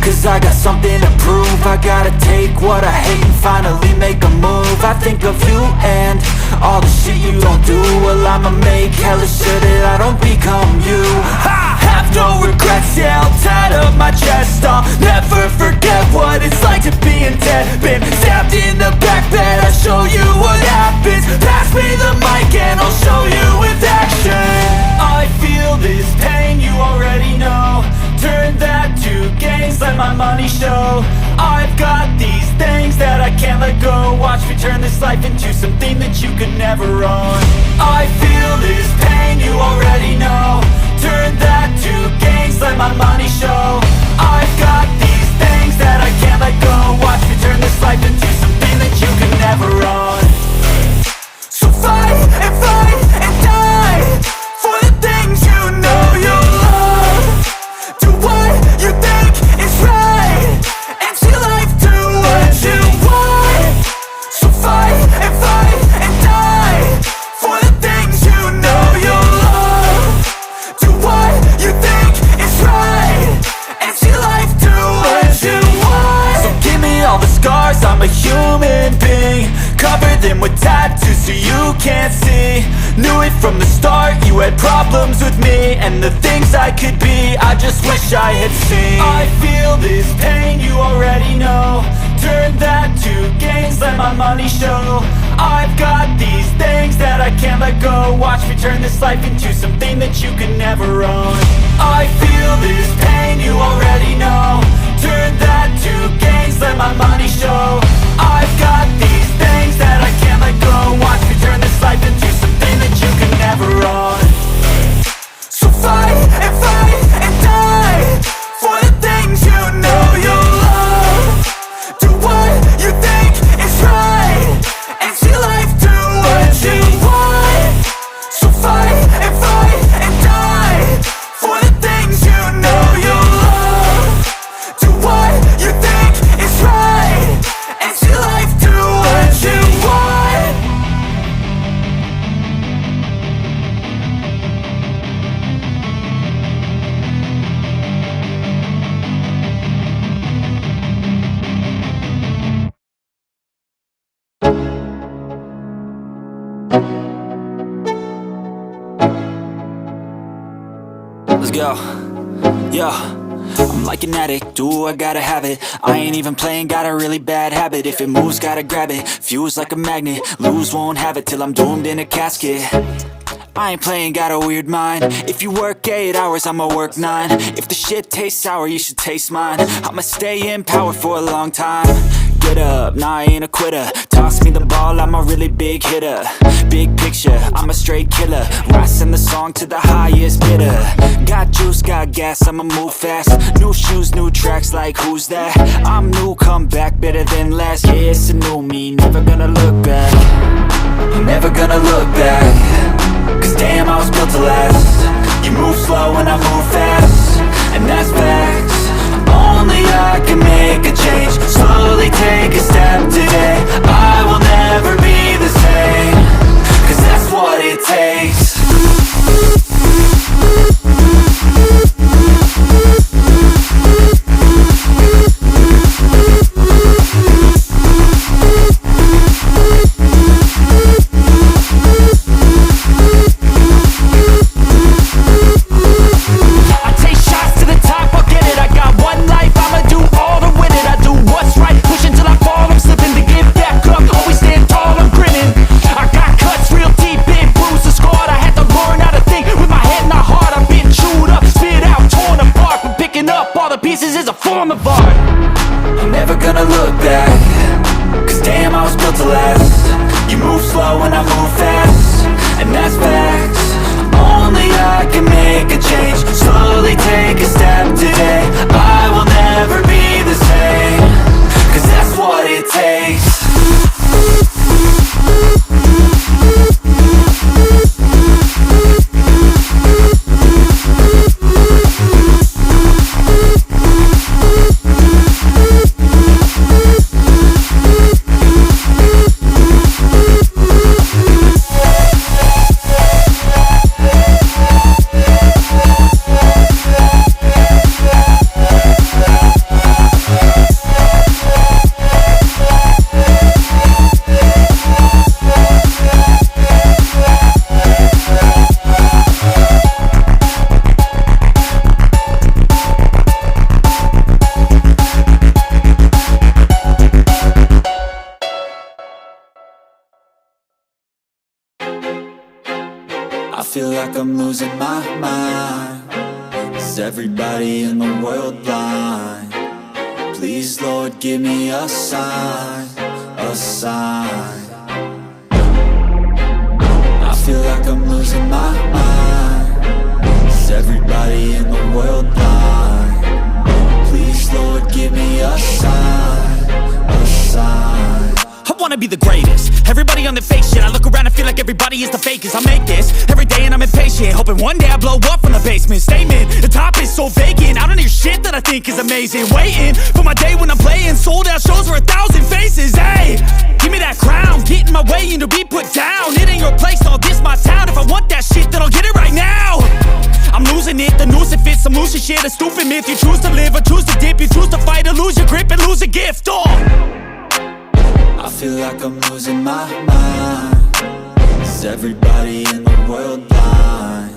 cause I got something to prove. I gotta take what I hate and finally make a move. I think of you and all the shit you don't do. Well, I'ma make hella sure that I don't become you. I have no regrets, yeah, I'll tie up my chest. I'll never forget what it's like to be in debt. Been stabbed in the back bed, I'll show you what happens. Pass me the mic and I'll show you with action. I feel this pain, you already know. Turn that to gains, let my money show. I've got these things that I can't let go. Watch me turn this life into something that you could never own. I feel this pain, you already know. Turn that to gains, let my money show. I've got these things that I can't let go. Watch me turn this life into something that you could never own. So fight and die for the things you know you love. Do what you think is right and see life do what you want. So fight and die for the things you know you love. Do what you think is right and see life do what you want. So give me all the scars, I'm a human being. Cover them with tattoos so you can't see. Knew it from the start, you had problems with me and the things I could be, I just wish I had seen. I feel this pain, you already know. Turn that to gains, let my money show. I've got these things that I can't let go. Watch me turn this life into something that you could never own. I feel this pain, you already know. Turn that to gains, let my money show. I've got these things that I can't let go. Watch me turn this life into something that you could never own. So fight and die for the things you know you love. Do what you think is right and see life do what you want. So fight and die for the things you know you love. Do what you think is right and see life do what you want. Let's go. Yo, I'm like an addict, do I gotta have it. I ain't even playing, got a really bad habit. If it moves, gotta grab it, fuse like a magnet. Lose, won't have it till I'm doomed in a casket. I ain't playing, got a weird mind. If you work 8 hours, I'ma work 9. If the shit tastes sour, you should taste mine. I'ma stay in power for a long time. Get up, nah, I ain't a quitter. Toss me the ball, I'm a really big hitter. Big picture, I'm a straight killer. Rising the song to the highest bidder. Got juice, got gas, I'ma move fast. New shoes, new tracks, like who's that? I'm new, come back, better than last. Yeah, it's a new me, never gonna look back. I'm never gonna look back. Cause damn, I was built to last. You move slow and I move fast, and that's facts. Only I can make a change. Slowly take a step today. I will never be the same. Cause that's what it takes. I'm never gonna look back. Cause damn, I was built to last. You move slow and I move fast, and that's facts. Only I can make a change. Slowly take a step today. I will never be the same. Cause that's what it takes. like I'm losing my mind. Is everybody in the world blind? Please, Lord, give me a sign, a sign. I feel like I'm losing my mind. Is everybody in the world blind? Please, Lord, give me a sign, a sign. I wanna be the greatest. Everybody on the fake shit. I look around and feel like everybody is the fakest. I make this every day and I'm impatient, hoping one day I blow up from the basement. Statement, the top is so vacant. I don't hear shit that I think is amazing. Waiting for my day when I'm playing sold out shows for 1,000 faces. Hey, give me that crown, get in my way and to be put down. It ain't your place, all this my town. If I want that shit, then I'll get it right now. I'm losing it, the noose it fits. I'm losing shit, a stupid myth. You choose to live or choose to dip. You choose to fight or lose your grip and lose a gift. I feel like I'm losing my mind. Is everybody in the world blind?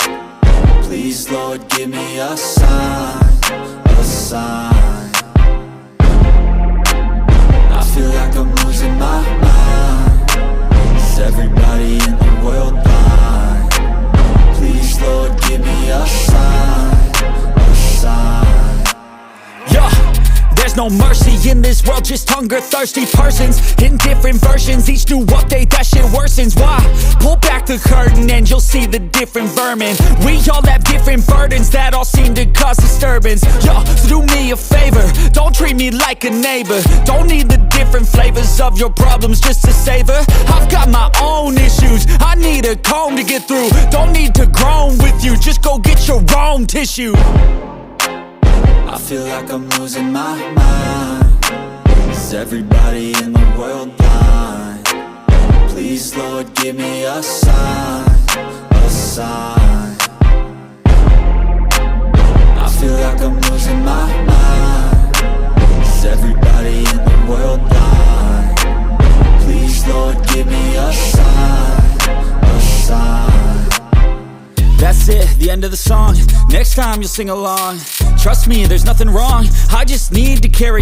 Please, Lord, give me a sign, a sign. I feel like I'm losing my mind. Is everybody in the world blind? Please, Lord, give me a sign, a sign. Yeah. There's no mercy in this world, just hunger-thirsty persons in different versions. Each new update, that shit worsens. Why? Pull back the curtain and you'll see the different vermin. We all have different burdens that all seem to cause disturbance. Yo, so do me a favor, don't treat me like a neighbor. Don't need the different flavors of your problems just to savor. I've got my own issues, I need a comb to get through. Don't need to groan with you, just go get your own tissue. I feel like I'm losing my mind. Is everybody in the world blind? Please, Lord, give me a sign, a sign. I feel like I'm losing my mind. Is everybody in the world blind? Please, Lord, give me a sign, a sign. That's it, the end of the song. Next time you'll sing along. Trust me, there's nothing wrong. I just need to carry